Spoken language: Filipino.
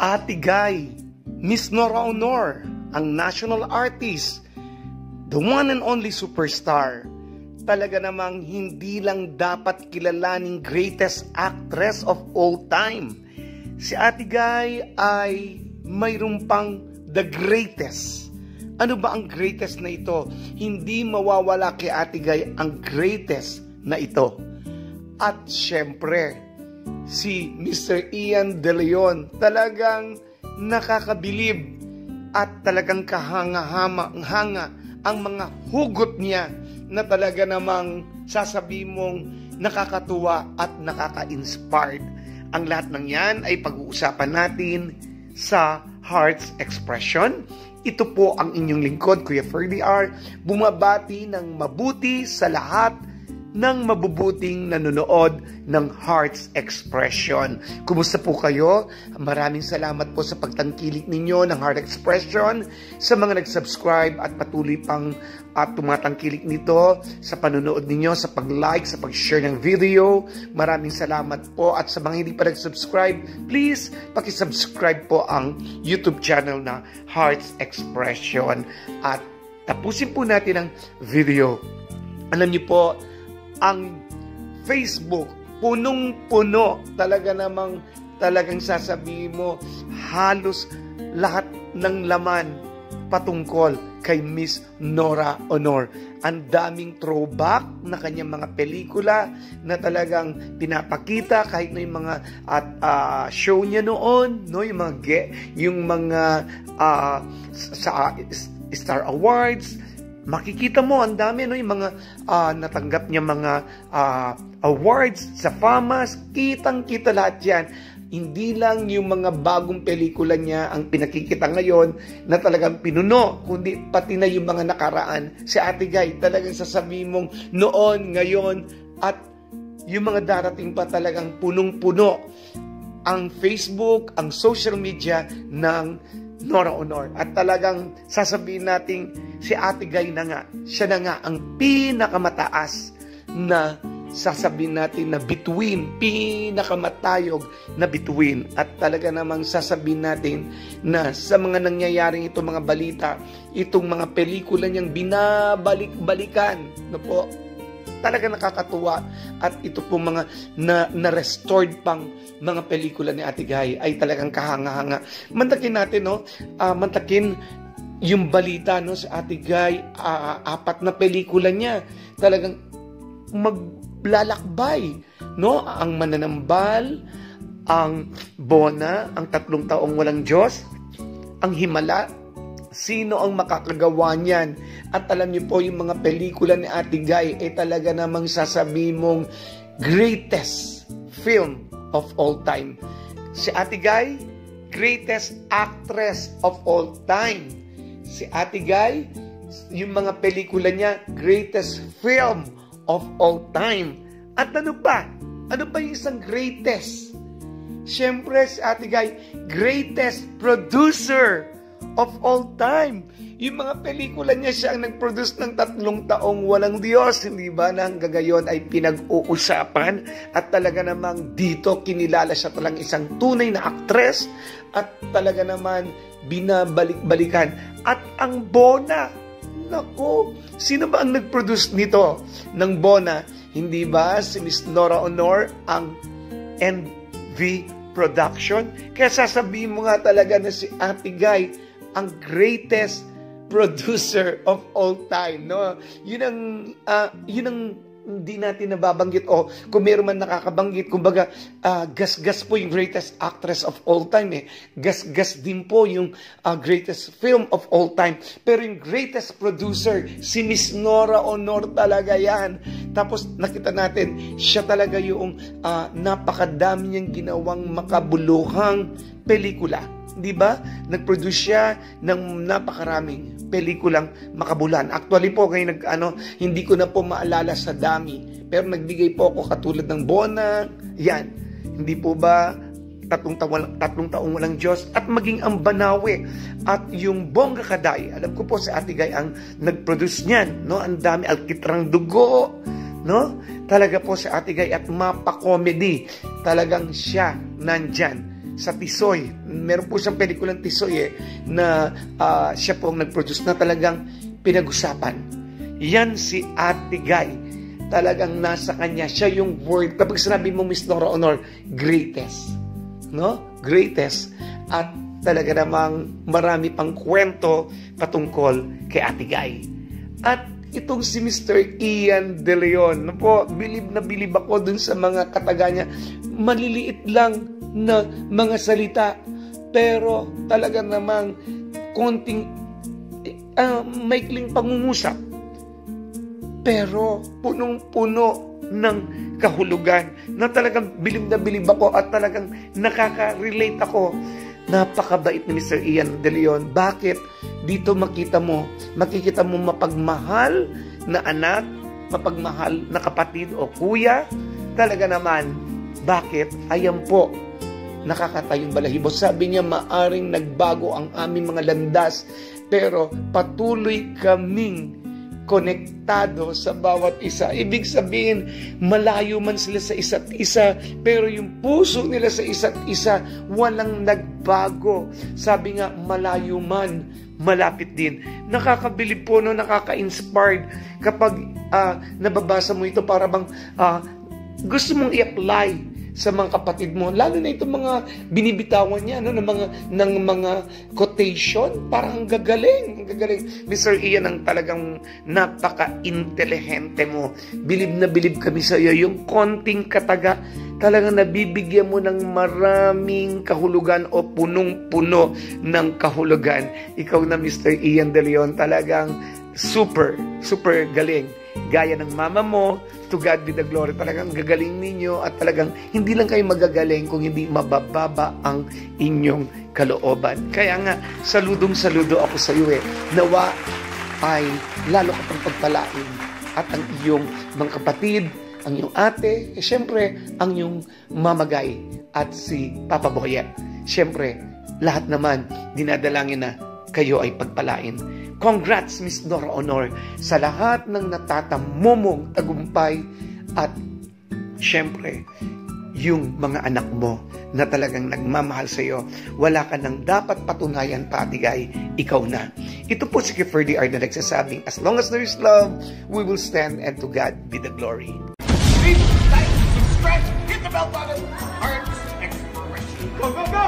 Ate Guy, Miss Nora Honor, ang national artist, the one and only superstar. Talaga namang hindi lang dapat kilalaning greatest actress of all time. Si Ate Guy ay mayroon pang the greatest. Ano ba ang greatest na ito? Hindi mawawala kay Ate Guy ang greatest na ito. At syempre, si Mr. Ian De Leon, talagang nakakabilib at talagang kahanga-hanga ang mga hugot niya na talaga namang sasabihin mong nakakatuwa at nakaka-inspired. Ang lahat ng yan ay pag-uusapan natin sa Hearts Expression. Ito po ang inyong lingkod, Kuya Ferdy R, bumabati ng mabuti sa lahat ng mabubuting nanonood ng Hearts Expression. Kumusta po kayo? Maraming salamat po sa pagtangkilik ninyo ng Heart Expression, sa mga nag-subscribe at patuloy pang tumatangkilik nito, sa panonood ninyo, sa pag-like, sa pag-share ng video. Maraming salamat po. At sa mga hindi pa nag-subscribe, please pakisubscribe po ang YouTube channel na Hearts Expression. At tapusin po natin ang video. Alam niyo po, ang Facebook, punong-puno, talagang sasabihin mo, halos lahat ng laman patungkol kay Miss Nora Honor. Ang daming throwback na kanyang mga pelikula na talagang pinapakita kahit na yung mga show niya noon, no, yung mga sa Star Awards. Makikita mo, ang dami, no, yung mga natanggap niya mga awards sa FAMAS. Kitang-kita lahat yan. Hindi lang yung mga bagong pelikula niya ang pinakikita ngayon na talagang pinuno, kundi pati na yung mga nakaraan. Si Ate Guy, talagang sasabihin mong noon, ngayon, at yung mga darating pa talagang punong-puno ang Facebook, ang social media ng Nora Honor. At talagang sasabihin natin, si Ate Guy na nga, siya na nga ang pinakamataas na sasabihin natin na bituin, pinakamatayog na bituin. At talaga namang sasabihin natin na sa mga nangyayaring itong mga balita, itong mga pelikula niyang binabalik-balikan, no po, talaga nakakatuwa. At ito po mga na-restored pang mga pelikula ni Ate Guy ay talagang kahanga-hanga. Mantakin natin, no? Mantakin yung balita, no, sa Ate Guy, 4 na pelikula niya. Talagang maglalakbay, no? Ang Mananambal, ang Bona, ang 3 Taong Walang Diyos, ang Himala. Sino ang makakagawa niyan? At alam niyo po, yung mga pelikula ni Ate Guy ay talaga namang sasabihin mong greatest film of all time. Si Ate Guy, greatest actress of all time. Si Ate Guy, yung mga pelikula niya, greatest film of all time. At ano pa? Ano pa yung isang greatest? Siyempre, si Ate Guy, greatest producer of all time. Yung mga pelikula niya, siya ang nag-produce ng 3 Taong Walang Diyos, hindi ba, na hanggang ngayon ay pinag-uusapan. At talaga namang dito kinilala siya talang isang tunay na actress at talaga naman binabalik-balikan. At ang Bona, naku, sino ba ang nag-produce nito ng Bona? Hindi ba si Miss Nora Honor, ang NV Production? Kaya sasabihin mo nga talaga na si Ate Guy ang greatest producer of all time, no? Yun ang hindi natin nababanggit, o kung meron man nakakabanggit, kumbaga gas-gas po yung greatest actress of all time, eh. Gas-gas din po yung greatest film of all time. Pero yung greatest producer, si Miss Nora Honor talaga yan. Tapos nakita natin, siya talaga yung napakadami niyang ginawang makabuluhang pelikula. Di ba? Nag-produce siya ng napakaraming pelikulang makabulan. Actually po, ngayon hindi ko na po maalala sa dami. Pero nagbigay po ako katulad ng Bona. Yan. Hindi po ba? 3 Taong Walang Diyos. At maging ang Banawe. At yung Bongga Kaday. Alam ko po si Ate Guy ang nag-produce niyan. No? Ang dami. Alkitrang Dugo. No? Talaga po si Ate Guy. At mapa-comedy. Talagang siya nandyan. sa Tisoy. Meron po siyang pelikulang Tisoy na siya po ang nag-produce na talagang pinag-usapan. Yan si Ate Guy. Talagang nasa kanya. Siya yung word. Kapag sinabi mo, Miss Nora Honor, greatest. No? Greatest. At talaga namang marami pang kwento patungkol kay Ate Guy. At itong si Mr. Ian De Leon, bilib na bilib ako dun sa mga kataga niya. Maliliit lang na mga salita, pero talaga namang konting maikling pangungusap. Pero punong-puno ng kahulugan na talagang bilib na bilib ako at talagang nakaka-relate ako. Napakabait ni Mr. Ian De Leon. Bakit? Dito makikita mo mapagmahal na anak, mapagmahal na kapatid o kuya. Talaga naman, bakit? Ayan po, nakakatayong balahibo. Sabi niya, maaring nagbago ang aming mga landas, pero patuloy kaming konektado sa bawat isa. Ibig sabihin, malayo man sila sa isa't isa, pero yung puso nila sa isa't isa, walang nagbago. Sabi nga, malayo man, malapit din. Nakakabilib po, no? Nakaka-inspired kapag nababasa mo ito, para bang gusto mong i-apply sa mga kapatid mo, lalo na itong mga binibitawan niya, no, ng mga quotation. Parang gagaling. Mr. Ian, ang talagang napaka-intelihente mo. Bilib na bilib kami sa iyo. Yung konting kataga, talagang nabibigyan mo ng maraming kahulugan o punong-puno ng kahulugan. Ikaw na, Mr. Ian De Leon, talagang super galing. Gaya ng mama mo, to God be the glory. Talagang gagaling ninyo at talagang hindi lang kayo magagaling kung hindi mabababa ang inyong kalooban. Kaya nga, saludong-saludo ako sa iyo Nawa ay lalo ka pang pagpalain at ang iyong mga kapatid, ang iyong ate, syempre, ang iyong mamagay at si Papa Boyet. Syempre, lahat naman dinadalangin na kayo ay pagpalain. Congrats, Miss Nora Honor, sa lahat ng natatamumong tagumpay at syempre, yung mga anak mo na talagang nagmamahal sa iyo. Wala ka nang dapat patunayan pa, Ate Guy. Ikaw na. Ito po si Kiefer R. na nagsasabing, as long as there is love, we will stand, and to God be the glory. Please like, subscribe, hit the bell button. Arts Exploration. Go, go, go!